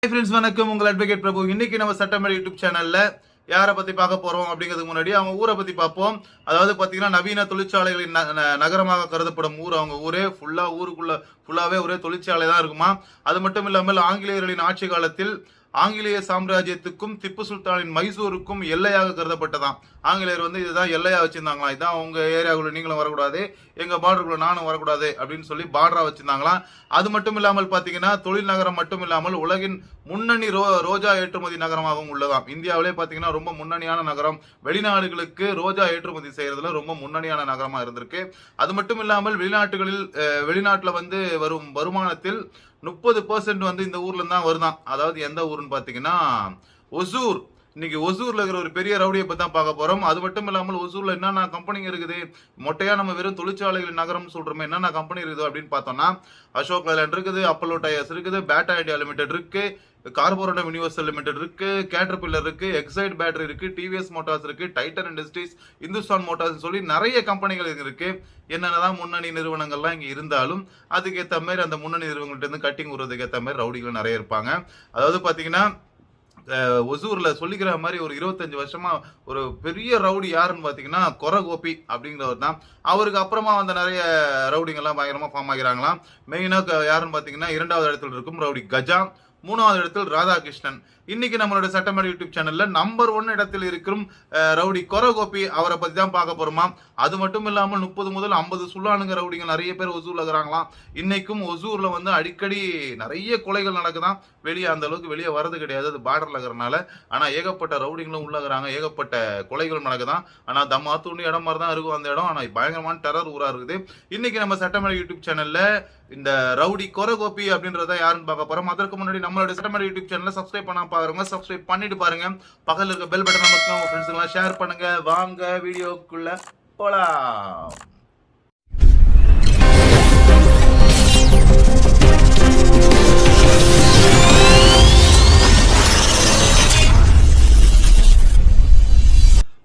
Friends வணக்கம், உங்கள் advocate பிரபு. இன்னைக்கு நம்ம சட்டமேடை யூடியூப் சேனல்ல யாரை பத்தி பார்க்க போறோம் அப்படிங்கிறதுக்கு முன்னாடி அவங்க ஊரை பத்தி பார்ப்போம். அதாவது பாத்தீங்கன்னா நவீன தொழிற்சாலைகளின் நகரமாக கருதப்படும் ஊர் அவங்க ஊரே. ஊருக்குள்ள ஃபுல்லாவே ஒரே தொழிற்சாலை தான் இருக்குமா. அது மட்டும் இல்லாமல் ஆங்கிலேயர்களின் ஆட்சி காலத்தில் ஆங்கிலேய சாம்ராஜ்யத்துக்கும் திப்பு சுல்தானின் மைசூருக்கும் எல்லையாக கருதப்பட்டதாம். ஆங்கிலேயர் வந்து இதுதான் எல்லையா வச்சிருந்தாங்களா, இதான் உங்க ஏரியாவுக்குள்ள நீங்களும் வரக்கூடாது, எங்க பார்டருக்குள்ள நானும் வரக்கூடாது அப்படின்னு சொல்லி பார்டரா வச்சிருந்தாங்களாம். அது மட்டும் இல்லாமல் பாத்தீங்கன்னா தொழில் நகரம் மட்டும் இல்லாமல் உலகின் முன்னணி ரோஜா ஏற்றுமதி நகரமாகவும் உள்ளதாம். இந்தியாவிலே பாத்தீங்கன்னா ரொம்ப முன்னணியான நகரம். வெளிநாடுகளுக்கு ரோஜா ஏற்றுமதி செய்யறதுல ரொம்ப முன்னணியான நகரமா இருந்திருக்கு. அது மட்டும் இல்லாமல் வெளிநாட்டுல வந்து வரும் வருமானத்தில் 30% வந்து இந்த ஊர்ல தான் வருதான். அதாவது எந்த ஊருன்னு பாத்தீங்கன்னா ஒசூர். இன்னைக்கு ஒசூர்ல இருக்கிற ஒரு பெரிய ரவுடியை பத்தி தான் பார்க்க போறோம். அது மட்டும் இல்லாமல் ஒசூர்ல என்னென்ன கம்பெனிங்க இருக்குது, மொட்டையா நம்ம வெறும் தொழிற்சாலைகள் நகரம் சொல்றோமே, என்னென்ன கம்பெனி இருக்குது அப்படின்னு பார்த்தோம்னா அசோக் லேலண்ட் இருக்குது, அப்பல்லோ டயர்ஸ் இருக்குது, பேட்டா ஐடியா லிமிடெட் இருக்கு, கார்போரேட்டம் யூனிவர்சல் லிமிடெட் இருக்கு, கேட்டர்பில்லர் இருக்கு, எக்ஸைட் பேட்டரி இருக்கு, டிவிஎஸ் மோட்டார்ஸ் இருக்கு, டைட்டன் இண்டஸ்ட்ரீஸ், இந்துஸ்தான் மோட்டார்ஸ் சொல்லி நிறைய கம்பெனிகள் இருக்கு. என்னென்னதான் முன்னணி நிறுவனங்கள்லாம் இங்க இருந்தாலும் அதுக்கேற்ற மாதிரி அந்த முன்னணி நிறுவனங்கள்ட்ட இருந்து கட்டிங் விடுறதுக்கு ஏற்ற மாதிரி ரவுடிகள் நிறைய இருப்பாங்க. அதாவது பாத்தீங்கன்னா ஒசூர்ல சொல்லிக்கிற மாதிரி ஒரு 25 வருஷமா ஒரு பெரிய ரவுடி யாருன்னு பாத்தீங்கன்னா கொரகோபி அப்படிங்கிறவர் தான். அவருக்கு அப்புறமா வந்த நிறைய ரவுடிங்கெல்லாம் பயங்கரமா ஃபார்ம் ஆகிறாங்களாம். மெயினா யாருன்னு பாத்தீங்கன்னா 2வது இடத்துல இருக்கும் ரவுடி கஜா, 3வது இடத்தில் ராதாகிருஷ்ணன். இன்னைக்கு நம்மளோட சட்டமேடை யூடியூப் சேனல்ல நம்பர் 1 இடத்தில் இருக்கும் ரவுடி கொரகோபி, அவரை பத்தி தான் பார்க்க போறோமா. அது மட்டும் இல்லாமல் 30 முதல் 50 சுல்லானுங்க ரவுடிங்க நிறைய பேர் ஒசூர்ல இருக்கிறாங்களாம். இன்னைக்கும் ஒசூர்ல வந்து அடிக்கடி நிறைய கொலைகள் நடக்குதான். வெளியே அந்த அளவுக்கு வெளியே வரது கிடையாது, அது பார்டர்ல இருக்கிறனால. ஆனா ஏகப்பட்ட ரவுடிங்களும் உள்ளகிறாங்க, ஏகப்பட்ட கொலைகளும் நடக்குதான். ஆனா தம்மாத்தூண்டி இடம் மாதிரி தான் இருக்கும் அந்த இடம். ஆனா பயங்கரமான டெரர் ஊரா இருக்குது. இன்னைக்கு நம்ம சட்டமேடை யூடியூப் சேனல்ல இந்த ரவுடி கொரகோபி அப்படின்றத யாருன்னு பார்க்க போறோம். அதற்கு முன்னாடி நம்மளோட சட்டமேடை யூடியூப் சேனல்ல சப்ஸ்கிரைப் பண்ணாம பாருங்க, சப்ஸ்கிரைப் பண்ணிட்டு பாருங்க. பக்கத்துல இருக்க பெல் பட்டனை மட்டும் உங்க ஃப்ரெண்ட்ஸ்க்கு எல்லாம் ஷேர் பண்ணுங்க. வாங்க வீடியோக்குள்ள போலாம்.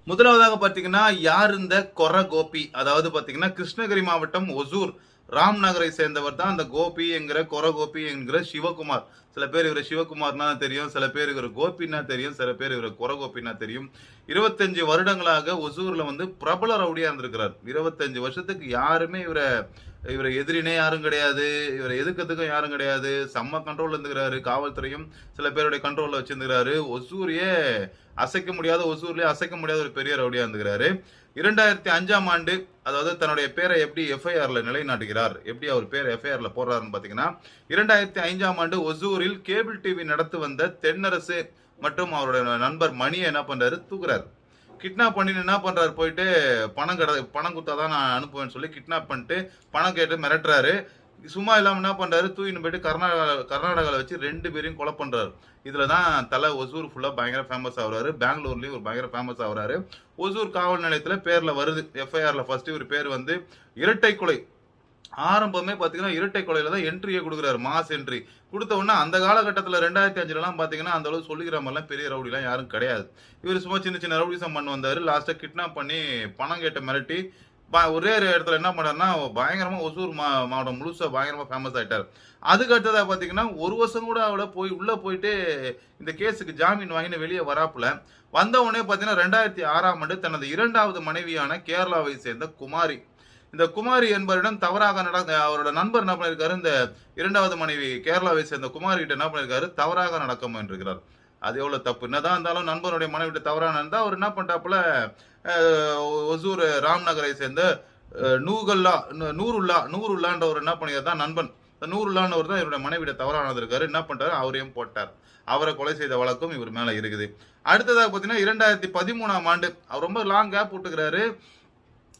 முதலாவதாக பாத்தீங்கன்னா யார் இந்த கொரகோபி. அதாவது பாத்தீங்கன்னா கிருஷ்ணகிரி மாவட்டம் ஒசூர் ராம்நகரை சேர்ந்தவர் தான் அந்த கோபி என்கிற கொரகோபி என்கிற சிவகுமார். சில பேர் இவரை சிவகுமார்னா தெரியும், சில பேர் இவர் கோபின்னா தெரியும், சில பேர் இவர் கொரகோபின்னா தெரியும். 25 வருடங்களாக ஒசூர்ல வந்து பிரபல ரவுடியா இருந்திருக்கிறார். 25 வருஷத்துக்கு யாருமே இவரை எதிரினே யாரும் கிடையாது, இவரை எதிர்க்கிறதுக்கும் யாரும் கிடையாது. செம்ம கண்ட்ரோல்ல இருந்துக்கிறாரு. காவல்துறையும் சில பேருடைய கண்ட்ரோல்ல வச்சிருந்துக்கிறாரு. ஒசூரியே அசைக்க முடியாத ஒரு பெரிய ரவுடியா இருந்துக்கிறாரு. 2005ஆம் ஆண்டு அதாவது தன்னுடைய பேரை எப்படி எஃப்ஐஆர்ல நிலைநாட்டுகிறார், எப்படி அவர் பேர் எஃப்ஐஆர்ல போடுறாருன்னு பாத்தீங்கன்னா 2005ஆம் ஆண்டு ஒசூரில் கேபிள் டிவி நடத்து வந்த தென்னரசு மற்றும் அவருடைய நண்பர் மணியை என்ன பண்றாரு, தூக்குறாரு. கிட்னாப் பண்ணிட்டு என்ன பண்றாரு, போயிட்டு பணம் கொடுத்தாதான் நான் அனுப்புவேன்னு சொல்லி கிட்னாப் பண்ணிட்டு பணம் கேட்டு மிரட்டுறாரு. சும்மா இல்லாம என்ன பண்றாரு, தூக்கின்னு போயிட்டு கர்நாடகாவில் வச்சு 2 பேரையும் கொலை பண்றாரு. இதுலதான் தலை ஒசூர் ஃபுல்லா பயங்கர ஃபேமஸ் ஆகுறாரு. பெங்களூர்லயும் ஒரு பயங்கர ஃபேமஸ் ஆகுறாரு. ஒசூர் காவல் நிலையத்துல பேர்ல வருது எஃப்ஐஆர்ல. ஃபர்ஸ்ட் ஒரு பேர் வந்து இரட்டை கொலை. ஆரம்பமே பாத்தீங்கன்னா இரட்டை கொலையில தான் என்ட்ரியை கொடுக்குறாரு, மாஸ் என்ட்ரி கொடுத்த உடனே. அந்த காலகட்டத்தில் 2005 பாத்தீங்கன்னா அந்த அளவு சொல்லிக்கிற மாதிரிலாம் பெரிய ரவுடிலாம் யாரும் கிடையாது. இவர் சும்மா சின்ன சின்ன ரவுடிசம் பண்ண வந்தாரு. லாஸ்டா கிட்னாப் பண்ணி பணம் கேட்ட மிரட்டி ஒரே இடத்துல என்ன பண்ணாருன்னா பயங்கரமா ஒசூர் மாவட்டம் முழுசா பயங்கரமா ஃபேமஸ் ஆயிட்டார். அதுக்கு அடுத்ததா பாத்தீங்கன்னா 1 வருஷம் கூட அவளை உள்ள போயிட்டு இந்த கேஸுக்கு ஜாமீன் வாங்கின வெளியே வராப்புல. வந்த உடனே பாத்தீங்கன்னா 2006ஆம் ஆண்டு தனது 2வது மனைவியான கேரளாவை சேர்ந்த குமாரி, இந்த குமாரி என்பவரிடம் தவறாக அவரோட நண்பர் என்ன பண்ணிருக்காரு, இந்த 2வது மனைவி கேரளாவை சேர்ந்த குமாரி கிட்ட என்ன பண்ணிருக்காரு, தவறாக நடக்க முயன்றிருக்கிறார். அது எவ்வளவு தப்பு. என்னதான் இருந்தாலும் நண்பருடைய மனைவிட்ட தவறான இருந்தா அவர் என்ன பண்ணிட்டாப்புல, ஒசூர் ராம்நகரை சேர்ந்த நூருல்லான்றவர் என்ன பண்ணிருக்காரு, நண்பன் நூருல்லான்றவர் தான் இவருடைய மனைவிட தவறானது இருக்காரு. என்ன பண்ணிட்டாரு, அவரையும் போட்டார். அவரை கொலை செய்த வழக்கம் இவர் மேல இருக்குது. அடுத்ததாக பாத்தீங்கன்னா 2013ஆம் ஆண்டு அவர் ரொம்ப லாங் கேப் விட்டுக்கிறாரு.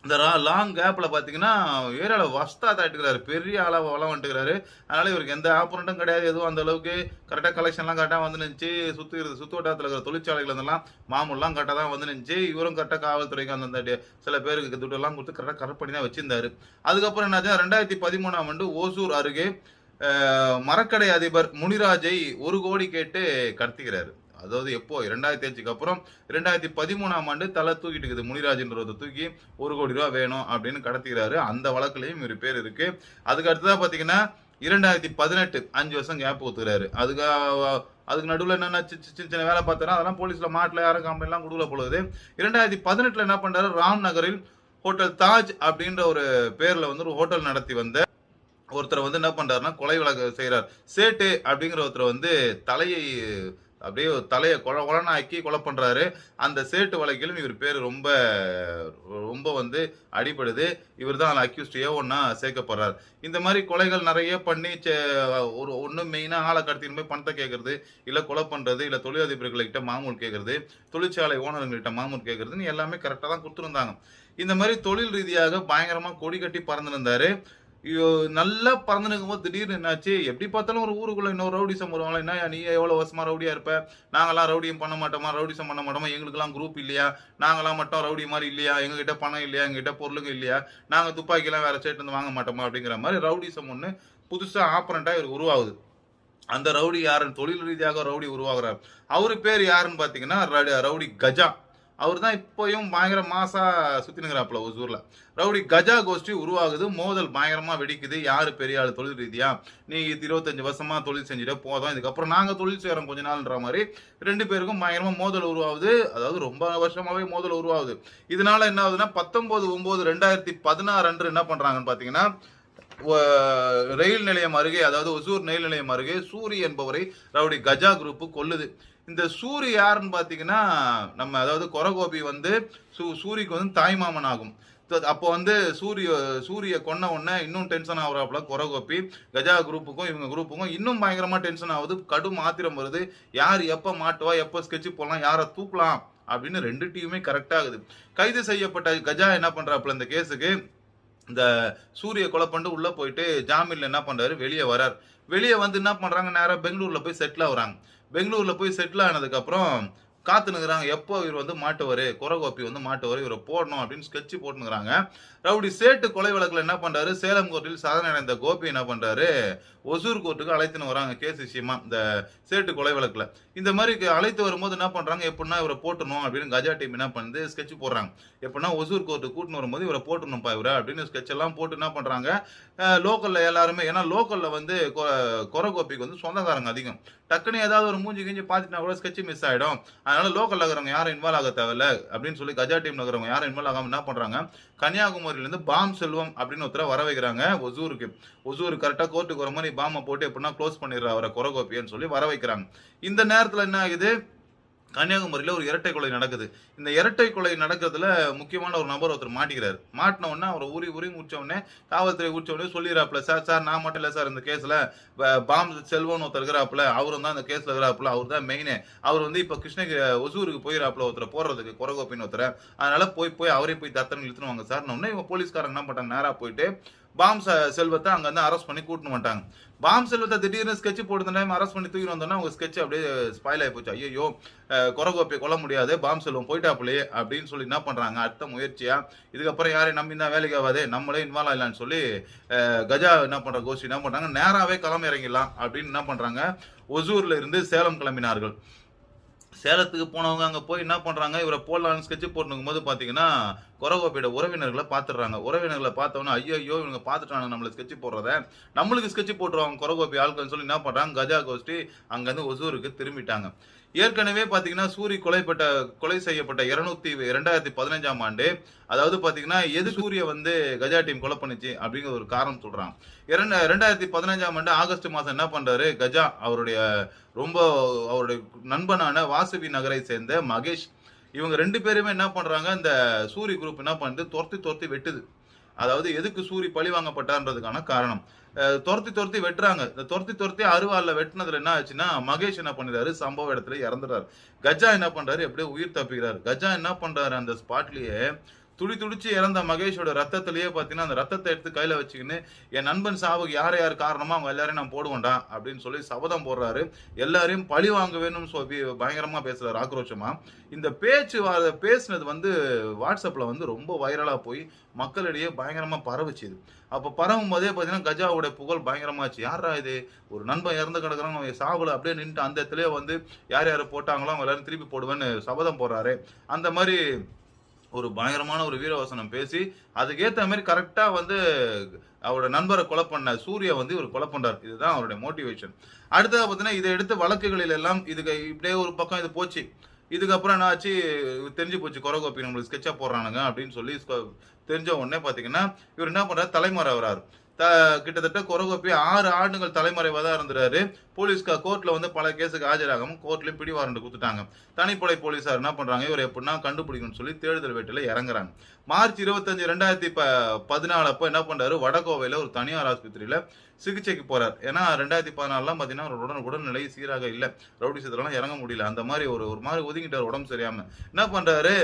இந்த லாங் கேப்ல பாத்தீங்கன்னா ஏரியால வஸ்தா தாட்டுக்கிறாரு, பெரிய அளவு வளம் வந்துட்டுக்கிறாரு. அதனால இவருக்கு எந்த ஆப்பரண்ட்டும் கிடையாது. எதுவும் அந்த அளவுக்கு கரெக்டா கலெக்ஷன்லாம் கரெக்டா வந்து நினைச்சு சுத்து வட்டாரத்தில் இருக்கிற தொழிற்சாலைகள் இருந்தெல்லாம் மாமூல்லாம் கரெக்டா தான் வந்து நினைச்சு. இவரும் கரெக்டா காவல்துறைக்கு அந்த சில பேருக்கு துட்டெல்லாம் கொடுத்து கரெக்டா கரெக்ட் பண்ணி தான் வச்சிருந்தாரு. அதுக்கப்புறம் என்ன 2013ஆம் ஆண்டு ஓசூர் அருகே மரக்கடை அதிபர் முனிராஜை 1 கோடி கேட்டு கடத்திக்கிறாரு. அதாவது எப்போ 2005க்கு அப்புறம் 2013ஆம் ஆண்டு தலை தூக்கிட்டு இருக்குது. முனிராஜ்ன்றத தூக்கி 1 கோடி ரூபாய் வேணும் அப்படின்னு கடத்திக்கிறாரு. அந்த வழக்குலயும் இவர் பேர் இருக்கு. அதுக்கு அடுத்ததான் பாத்தீங்கன்னா 2018 5 வருஷம் கேப் ஊத்துறாரு. அதுக்கு அதுக்கு நடுவில் என்னென்ன சின்ன வேலை பார்த்தாரோ அதெல்லாம் போலீஸ்ல மாட்டில் யாரும் கம்பெனிலாம் கொடுக்கல பொழுது 2018 என்ன பண்றாரு, ராம் நகரில் ஹோட்டல் தாஜ் அப்படின்ற ஒரு பேர்ல வந்து ஒரு ஹோட்டல் நடத்தி வந்த ஒருத்தர் வந்து என்ன பண்றாருன்னா கொலை வழக்கு செய்யறார். சேட்டு அப்படிங்கிற ஒருத்தர் வந்து தலையை அப்படியே தலையை கொலனாக்கி கொலை பண்றாரு. அந்த சேட்டு வழக்கிலும் இவர் பேர் ரொம்ப ரொம்ப வந்து அடிபடுது. இவர் தான் அக்யூஸ்ட் A1 சேர்க்கப்படுறார். இந்த மாதிரி கொலைகள் நிறைய பண்ணி ஒரு ஒண்ணு மெயினா ஆளை கடத்தின்னு போய் பணத்தை கேட்கறது, இல்ல கொலை பண்றது, இல்ல தொழிலதிபர்கள்கிட்ட மாமூல் கேட்கறது, தொழிற்சாலை ஓனர்கள்கிட்ட மாமூல் கேட்கறதுன்னு எல்லாமே கரெக்டா தான் கொடுத்துருந்தாங்க. இந்த மாதிரி தொழில் ரீதியாக பயங்கரமா கொடி கட்டி பறந்துருந்தாரு. நல்லா பறந்து நிற்கும்போது திடீர்னு என்னாச்சு, எப்படி பார்த்தாலும் ஒரு ஊருக்குள்ள இன்னொரு ரவுடிசம் வருவாங்களா, என்ன நீ எவ்வளவு வருஷமா ரவுடியா இருப்ப, நாங்களாம் ரவுடியம் பண்ண மாட்டோமா, ரவுடிசம் பண்ண மாட்டோமா, எங்களுக்கெல்லாம் குரூப் இல்லையா, நாங்களாம் மட்டும் ரவுடி மாதிரி இல்லையா, எங்ககிட்ட பணம் இல்லையா, எங்ககிட்ட பொருளுங்க இல்லையா, நாங்க துப்பாக்கிலாம் வேற ஸ்டேட் வந்து வாங்க மாட்டோமா அப்படிங்கிற மாதிரி ரவுடிசம் ஒண்ணு புதுசா ஆப்பரண்டா இவருக்கு உருவாகுது. அந்த ரவுடி யாருன்னு தொழில் ரீதியாக ரவுடி உருவாகிறார். அவரு பேர் யாருன்னு பாத்தீங்கன்னா ரவுடி கஜா. அவர் தான் இப்போயும் பயங்கர மாசா சுத்தினுங்கிறாப்புல ஒசூர்ல. ரவுடி கஜா கோஷ்டி உருவாகுது. மோதல் பயங்கரமா வெடிக்குது. யாரு பெரிய ஆளு தொழில் ரீதியா, நீ 25 வருஷமா தொழில் செஞ்சுட்டு போதும், இதுக்கப்புறம் நாங்க தொழில் செய்யறோம் கொஞ்ச நாள்ன்ற மாதிரி 2 பேருக்கும் பயங்கரமா மோதல் உருவாகுது. அதாவது ரொம்ப வருஷமாவே மோதல் உருவாகுது. இதனால என்ன ஆகுதுன்னா 19/9/2016 அன்று என்ன பண்றாங்கன்னு பாத்தீங்கன்னா, ரயில் நிலையம் அருகே, அதாவது ஒசூர் ரயில் நிலையம் அருகே சூரி என்பவரை ரவுடி கஜா குரூப் கொல்லுது. இந்த சூரி யாருன்னு பாத்தீங்கன்னா, நம்ம அதாவது கொரகோபி வந்து சூரிக்கு வந்து தாய்மாமன் ஆகும். அப்போ வந்து சூரிய கொன்ன உடனே இன்னும் டென்ஷன் ஆகுறாப்புல கொரகோபி. கஜா குரூப்புக்கும் இவங்க குரூப்புக்கும் இன்னும் பயங்கரமா டென்ஷன் ஆகுது. கடும் ஆத்திரம் வருது. யார் எப்ப மாட்டுவா, எப்ப ஸ்கெட்ச் போடலாம், யாரை தூக்கலாம் அப்படின்னு 2 டீமுமே கரெக்ட் ஆகுது. கைது செய்யப்பட்ட கஜா என்ன பண்றாப்புல இந்த கேஸுக்கு, இந்த சூரிய கொலை பண்ணிட்டு உள்ள போயிட்டு ஜாமீன்ல என்ன பண்றாரு, வெளியே வரார். வெளியே வந்து என்ன பண்றாங்க, நேரம் பெங்களூர்ல போய் செட்டில் ஆகுறாங்க. பெங்களூர்ல போய் செட்டில் ஆனதுக்கு அப்புறம் காத்து நிற்கிறாங்க, எப்போ இவர் வந்து மாட்டுவாரு, கொரகோப்பி வந்து மாட்டுவாரு, இவரை போடணும் அப்படின்னு ஸ்கெட்ச் போட்டுக்கிறாங்க. ரவுடி சேட்டு கொலை வழக்குல என்ன பண்றாரு, சேலம் கோர்ட்டில் சாதனை அடைந்த கோபி என்ன பண்றாரு, ஒசூர் கோர்ட்டுக்கு அழைத்துன்னு வராங்க கேஸ் விஷயமா. இந்த சேட்டு கொலை வழக்குல இந்த மாதிரி அழைத்து வரும்போது என்ன பண்றாங்க, எப்படின்னா இவரை போட்டணும் அப்படின்னு கஜா டீம் என்ன பண்ணுது, ஸ்கெட்ச் போடுறாங்க. எப்படின்னா ஒசூர் கோர்ட்டுக்கு கூட்டின்னு வரும்போது இவரை போட்டணும்ப்பா இவரை அப்படின்னு ஸ்கெட்ச் எல்லாம் போட்டு என்ன பண்றாங்க, லோக்கல்ல எல்லாருமே, ஏன்னா லோக்கல்ல வந்து கொரகோப்பிக்கு வந்து சொந்தக்காரங்க அதிகம். டக்குன்னு ஏதாவது ஒரு மூஞ்சி கிஞ்சி பார்த்துட்டா கூட ஸ்கெட்ச் மிஸ் ஆயிடும். அதனால லோக்கல் நகரவங்க யாரும் இன்வால்வ் ஆக தேவையில்ல அப்படின்னு சொல்லி கஜா டீம் நகரவங்க யாரும் இன்வால்வ் ஆகாம என்ன பண்றாங்க, கன்னியாகுமரியிலிருந்து பாம் செல்வம் அப்படின்னு ஒருத்தர வர வைக்கிறாங்க ஒசூருக்கு. ஒசூர் கரெக்டா கோர்ட்டுக்கு வர மாதிரி பாம்பை போட்டு எப்படின்னா க்ளோஸ் பண்ணிடுற அவரை கொரகோப்பின்னு சொல்லி வர வைக்கிறாங்க. இந்த நேரத்துல என்ன ஆகுது, கன்னியாகுமரியில ஒரு இரட்டை கொலை நடக்குது. இந்த இரட்டை கொலை நடக்கிறதுல முக்கியமான ஒரு நபர் ஒருத்தர் மாட்டிக்கிறாரு. மாட்டின உடனே அவரை ஊறி முடிச்ச உடனே காவல்துறை முடிச்ச உடனே சொல்லிடுறாப்புல, சார் நான் மட்டும் இல்லை சார் இந்த கேஸ்ல பாம் செல்வன் ஒருத்தர் இருக்கிறாப்புல, அவரும் தான் இந்த கேஸ்ல இருக்கிறாப்புல, அவர் தான் மெயின். அவர் வந்து இப்ப கிருஷ்ணகிரி ஒசூருக்கு போயிடறாப்புல ஒருத்தர் போடுறதுக்கு, கொரகோப்பின்னு ஒருத்தர். அதனால போய் அவரே போய் தத்தனை இழுத்துனுவாங்க சார். உடனே இவங்க போலீஸ்காரங்க என்ன பண்றாங்க, நேரா போயிட்டு பாம் செல்வத்தை அங்க வந்து அரெஸ்ட் பண்ணி கூட்டின்னு வந்துட்டாங்க. பாம் செல்வத்தை திடீர்னு ஸ்கெட்ச் போட்டு டைம் அரெஸ்ட் பண்ணி தூக்கி வந்தோன்னா அவங்க ஸ்கெட்ச் அப்படியே ஸ்பாயில் ஆகி போச்சு. ஐயோ கொரகோப்பியை கொல்ல முடியாது, பாம் செல்வம் போயிட்டாப்புலே அப்படின்னு சொல்லி என்ன பண்றாங்க, அடுத்த முயற்சியா இதுக்கப்புறம் யாரையும் நம்பி தான் வேலைக்கு ஆகாது, நம்மளே இன்வால்வ் ஆகலான்னு சொல்லி கஜா என்ன பண்ற கோஷ்டி என்ன பண்றாங்க, நேராவே கிளம்பி இறங்கிடலாம் அப்படின்னு என்ன பண்றாங்க, ஒசூர்ல இருந்து சேலம் கிளம்பினார்கள். சேலத்துக்கு போனவங்க அங்க போய் என்ன பண்றாங்க, இவரை போடலான்னு ஸ்கெட்ச் போட்டுக்கும் போது பாத்தீங்கன்னா கொரகோப்பியோட உறவினர்களை பாத்துடுறாங்க. உறவினர்களை பார்த்தவொன்னே ஐயோ இவங்க பாத்துட்டாங்க நம்மள ஸ்கெட்ச் போடுறத, நம்மளுக்கு ஸ்கெட்ச் போட்டுருவாங்க கொரகோப்பி ஆட்கள்னு சொல்லி என்ன பண்றாங்க, கஜா கோஷ்டி அங்கிருந்து ஒசூருக்கு திரும்பிட்டாங்க. ஏற்கனவே பாத்தீங்கன்னா சூரி கொலை செய்யப்பட்ட 2015 ஆண்டு, அதாவது பாத்தீங்கன்னா எது சூரிய வந்து கஜா டீம் கொலை பண்ணிச்சு அப்படிங்கிற ஒரு காரணம் சொல்றாங்க. 2015 ஆண்டு ஆகஸ்ட் மாசம் என்ன பண்றாரு, கஜா அவருடைய நண்பனான வாசவி நகரை சேர்ந்த மகேஷ், இவங்க 2 பேருமே என்ன பண்றாங்க, இந்த சூரி குரூப் என்ன பண்ணுது, துரத்தி வெட்டுது. அதாவது எதுக்கு சூரி பழி வாங்கப்பட்டான்றதுக்கான காரணம், துரத்தி வெட்டுறாங்க. இந்த துரத்தி அருவாள்ல வெட்டினதுல என்ன ஆச்சுன்னா, மகேஷ் என்ன பண்ணிடுறாரு, சம்பவ இடத்துல இறந்துறாரு. கஜா என்ன பண்றாரு, எப்படியோ உயிர் தப்பிக்கிறாரு. கஜா என்ன பண்றாரு, அந்த ஸ்பாட்லயே துடிச்சு இறந்த மகேஷோட ரத்தத்திலேயே பாத்தீங்கன்னா அந்த ரத்தத்தை எடுத்து கையில வச்சுக்கின்னு, என் நண்பன் சாவுக்கு யார் காரணமா அவங்க எல்லாரையும் நான் போடுவேன்டா அப்படின்னு சொல்லி சபதம் போடுறாரு. எல்லாரையும் பழி வாங்க வேணும்னு சொல்லி பயங்கரமா பேசுறாரு ஆக்ரோஷமா. இந்த பேசுனது வந்து வாட்ஸ்அப்ல வந்து ரொம்ப வைரலா போய் மக்களிடையே பயங்கரமா பரவுச்சு. அப்ப பரவும் போதே பாத்தீங்கன்னா கஜாவோட புகழ் பயங்கரமாச்சு. யாரா இது, ஒரு நண்பன் இறந்து கிடக்குறாங்க, அவன் சாவுல அப்படியே நின்று அந்த இடத்துலயே வந்து யார் போட்டாங்களோ அவங்க எல்லாரும் திருப்பி போடுவேன்னு சபதம் போடுறாரு. அந்த மாதிரி ஒரு பயங்கரமான ஒரு வீரவசனம் பேசி அதுக்கேற்ற மாதிரி கரெக்டா வந்து அவரோட நண்பரை கொலை பண்ண சூர்யா வந்து இவர் கொலை பண்றாரு. இதுதான் அவருடைய மோட்டிவேஷன். அடுத்தது பார்த்தீங்கன்னா இதை எடுத்து வழக்குகளில் எல்லாம் இதுக்கு இப்படியே ஒரு பக்கம் இது போச்சு. இதுக்கப்புறம் என்ன ஆச்சு, தெரிஞ்சு போச்சு கொரகோப்பி நம்மளுக்கு ஸ்கெட்சா போடுறானுங்க அப்படின்னு சொல்லி தெரிஞ்ச உடனே பார்த்தீங்கன்னா இவர் என்ன பண்றாரு, தலைமறை வராரு. கிட்டத்தட்ட கொரகோப்பி 6 ஆண்டுகள் தலைமறைவாக தான் இருந்துறாரு. போலீஸ்க்கு கோர்ட்ல வந்து பல கேஸுக்கு ஆஜராகாம கோர்ட்லயும் பிடி வாரண்ட் கொடுத்துட்டாங்க. தனிப்படை போலீசார் என்ன பண்றாங்க, இவர் எப்படின்னா கண்டுபிடிக்கணும்னு சொல்லி தேடுதல் வேட்டையில இறங்குறாங்க. மார்ச் 25, 2014 அப்போ என்ன பண்றாரு, வடகோவையில ஒரு தனியார் ஆஸ்பத்திரியில சிகிச்சைக்கு போறார். ஏன்னா 2014 பாத்தீங்கன்னா உடல்நிலை சீராக இல்ல, ரவுடிசத்துலாம் இறங்க முடியல, அந்த மாதிரி ஒரு மாதிரி ஒதுங்கிட்டார் உடம்பு சரியாம. என்ன பண்றாரு,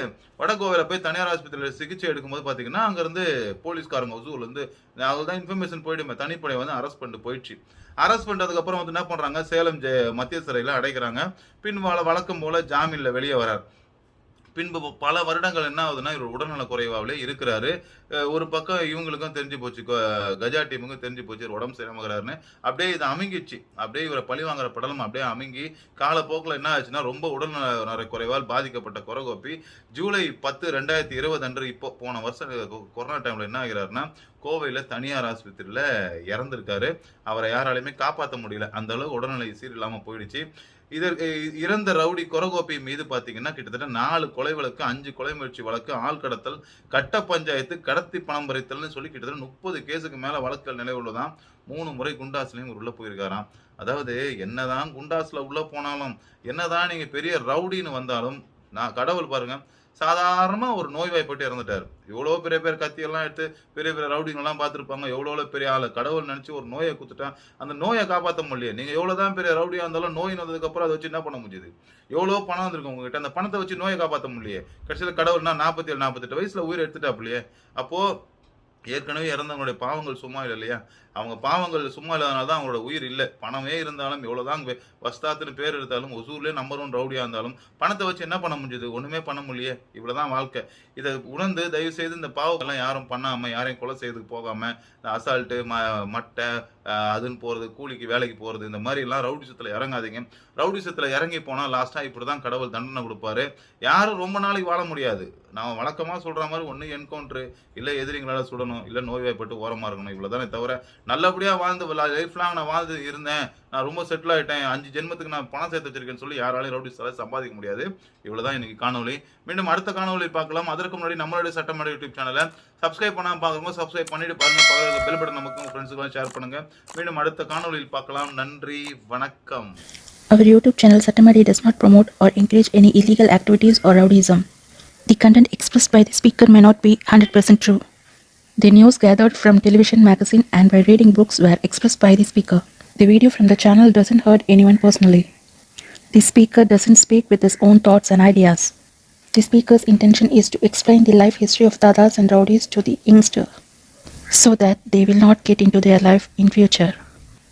வடகோவையில போய் தனியார் ஆஸ்பத்திரியில சிகிச்சை எடுக்கும்போது பாத்தீங்கன்னா அங்க இருந்து போலீஸ்காரங்க ஒசூர்ல இருந்து அவங்கதான் இன்ஃபர்மேஷன் போயிடுமே, தனிப்படை வந்து அரெஸ்ட் பண்ணிட்டு போயிடுச்சு. அரெஸ்ட் பண்றதுக்கு அப்புறம் வந்து என்ன பண்றாங்க, சேலம் மத்திய சிறையில அடைக்கிறாங்க. பின் வழக்கம் போல ஜாமீன்ல வெளியே வரார். பின்பு பல வருடங்கள் என்ன ஆகுதுன்னா இவர் உடல்நல குறைவாகவே இருக்கிறாரு. ஒரு பக்கம் இவங்களுக்கும் தெரிஞ்சு போச்சு, கஜா டீமுக்கும் தெரிஞ்சு போச்சு உடம்பு சரியாமகிறாருன்னு. அப்படியே இது அமுங்கிச்சு, அப்படியே இவரை பழி வாங்குற படலம் அப்படியே அமுங்கி காலப்போக்கில் என்ன ஆச்சுன்னா ரொம்ப உடல்நல குறைவால் பாதிக்கப்பட்ட கொரகோப்பி ஜூலை 10, 2020 அன்று இப்போ போன வருஷம் கொரோனா டைம்ல என்ன ஆகிறாருன்னா கோவையில் தனியார் ஆஸ்பத்திரியில் இறந்திருக்காரு. அவரை யாராலையுமே காப்பாற்ற முடியல, அந்த அளவுக்கு உடல்நிலை சீரில்லாமல் போயிடுச்சு. இதற்கு இறந்த ரவுடி கொரகோப்பி மீது பாத்தீங்கன்னா கிட்டத்தட்ட 4 கொலை வழக்கு, 5 கொலை முயற்சி வழக்கு, ஆள் கடத்தல், கட்ட பஞ்சாயத்து, கடத்தி பணம் பறித்தல்னு சொல்லி கிட்டத்தட்ட 30 கேஸுக்கு மேல வழக்குகள் நிலைவுள்ளதான். 3 முறை குண்டாஸ்லயும் உள்ள போயிருக்காராம். அதாவது என்னதான் குண்டாஸ்ல உள்ள போனாலும், என்னதான் நீங்க பெரிய ரவுடின்னு வந்தாலும், நான் கடவுள் பாருங்க சாதாரணமா ஒரு நோய்வாய்ப்பட்டு இறந்துட்டாரு. எவ்வளவு பெரிய பேர் கத்தியெல்லாம் எடுத்து பெரிய பெரிய ரவுடிங்கெல்லாம் பார்த்துருப்பாங்க, எவ்வளவு பெரிய ஆளு கடவுள் நினைச்சு ஒரு நோயை குத்துட்டா அந்த நோயை காப்பாற்ற முடியல. நீங்க எவ்வளவுதான் பெரிய ரவுடியா இருந்தாலும் நோய் வந்ததுக்கு அப்புறம் அதை வச்சு என்ன பண்ண முடியுது, எவ்வளவு பணம் வந்திருக்கு உங்ககிட்ட, அந்த பணத்தை வச்சு நோயை காப்பாற்ற முடியலையே. கடைசியில் கடவுள்னா 47, 48 வயசுல உயிரை எடுத்துட்டாப்லையே. அப்போ ஏற்கனவே இறந்தவங்களுடைய பாவங்கள் சும்மா இல்லை இல்லையா, அவங்க பாவங்கள் சும்மா இல்லாதனால தான் அவங்களோட உயிர் இல்லை. பணமே இருந்தாலும் எவ்வளோதான் வஸ்தாத்துன்னு பேர் எடுத்தாலும் ஒசூர்லேயே நம்பர் 1 ரவுடியாக இருந்தாலும் பணத்தை வச்சு என்ன பண்ண முடியுது, ஒன்றுமே பண்ண முடியலையே. இவ்வளோதான் வாழ்க்கை. இதை உணர்ந்து தயவு செய்து இந்த பாவங்கள்லாம் யாரும் பண்ணாமல், யாரையும் கொலை செய்யறதுக்கு போகாமல், இந்த அசால்ட்டு மட்டை அதுன்னு போகிறது, கூலிக்கு வேலைக்கு போகிறது, இந்த மாதிரிலாம் ரவுடிசத்தில் இறங்காதீங்க. ரவுடிசத்தில் இறங்கி போனால் லாஸ்ட்டாக இப்படி தான் கடவுள் தண்டனை கொடுப்பாரு. யாரும் ரொம்ப நாளைக்கு வாழ முடியாது. நான் வழக்கமாக சொல்கிற மாதிரி ஒன்று என்கவுண்ட்ரு, இல்லை எதிரிங்களால் சுடணும், இல்லை நோய்வாய்ப்பட்டு ஓரமாக இருக்கணும், இவ்வளோதானே தவிர நல்லபடியாக வாழ்ந்து லைஃப் லாங் நான் வாழ்ந்து இருந்தேன், நான் ரொம்ப செட்டில் ஆகிட்டேன், 5 ஜென்மத்துக்கு நான் பணம் சேர்த்து வச்சிருக்கேன்னு சொல்லி யாராலையும் ரவுடிஸால சம்பாதிக்க முடியாது. இவ்வளோதான் இன்னைக்கு காணொலி. மீண்டும் அடுத்த காணொலி பார்க்கலாம். அதற்கு முன்னாடி நம்மளுடைய சட்டமேடை யூடியூப் சேனலை சப்ஸ்கிரைப் பண்ணாமல் பார்க்கும்போது சப்ஸ்கிரைப் பண்ணிட்டு பாருங்க, பெல் பட்டன் நமக்கு உங்கள் ஃப்ரெண்ட்ஸுக்கெல்லாம் ஷேர் பண்ணுங்க. மீண்டும் அடுத்த காணொலியில் பார்க்கலாம். நன்றி, வணக்கம். Our YouTube channel Sattamadi does not promote or encourage any illegal activities or rowdyism. The content expressed by the speaker may not be 100% true. The news gathered from television, magazine and by reading books were expressed by the speaker. The video from the channel doesn't hurt anyone personally. The speaker doesn't speak with his own thoughts and ideas. The speaker's intention is to explain the life history of dadas and rowdies to the youngster so that they will not get into their life in future.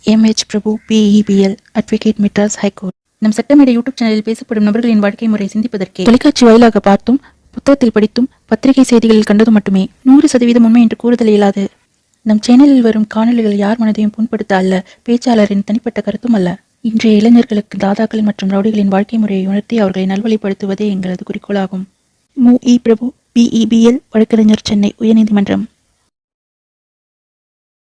M.H. Prabhu, PEBL, Advocate, Madras High Court. நம் சட்டமேடை YouTube சேனலில் பேசப்படும் நபர்களின் வாழ்க்கை முறை சிந்திப்பதற்கே தொலைக்காட்சி வாயிலாக பார்த்தும் புத்தகத்தில் படித்தும் பத்திரிகை செய்திகளில் கண்டதும் மட்டுமே 100% உண்மை என்று கூறுதல் இயலாது. நம் சேனலில் வரும் காணொலிகள் யார் மனதையும் புண்படுத்த அல்ல, பேச்சாளரின் தனிப்பட்ட கருத்தும் அல்ல. இன்றைய இளைஞர்களுக்கு தாதாக்கள் மற்றும் ரவுடிகளின் வாழ்க்கை முறையை உணர்த்தி அவர்களை நல்வழிப்படுத்துவதே எங்களது குறிக்கோளாகும். மு. இ. பிரபு, PEBL, வழக்கறிஞர், சென்னை உயர்நீதிமன்றம்.